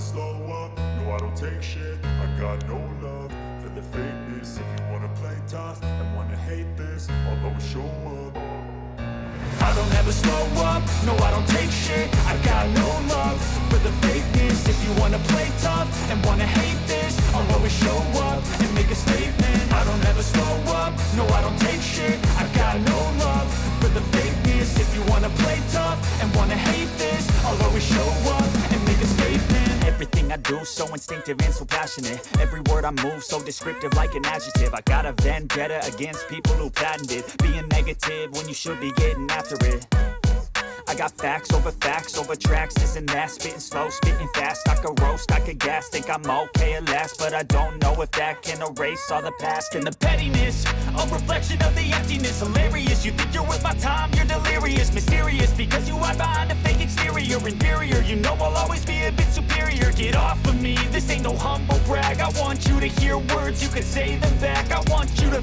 slow up, no I don't take shit. I got no love for the fakeness. If you wanna play tough and wanna hate this, I'll always show up. I don't ever slow up, no I don't take shit. I got no love for the fakeness. If you wanna play tough and wanna hate this, I'll always show up and make a statement. I don't ever slow up, no I don't take shit. I got no love for the fakeness. If you wanna play tough and wanna hate this, I'll always show up and make a statement. Everything I do so instinctive and so passionate. Every word I move so descriptive like an adjective. I got a vendetta against people who patented being negative when you should be getting after it. I got facts over tracks, this and that. Spitting slow, spitting fast. I could roast, I could gas. Think I'm okay at last, but I don't know if that can erase all the past. And the pettiness, a reflection of the emptiness. Hilarious, you think you're worth my time, you're delirious. Mysterious, because you hide behind a fake exterior. Inferior, you know I'll always be a bit superior. Get off of me, this ain't no humble brag. I want you to hear words, you can say them back. I want you to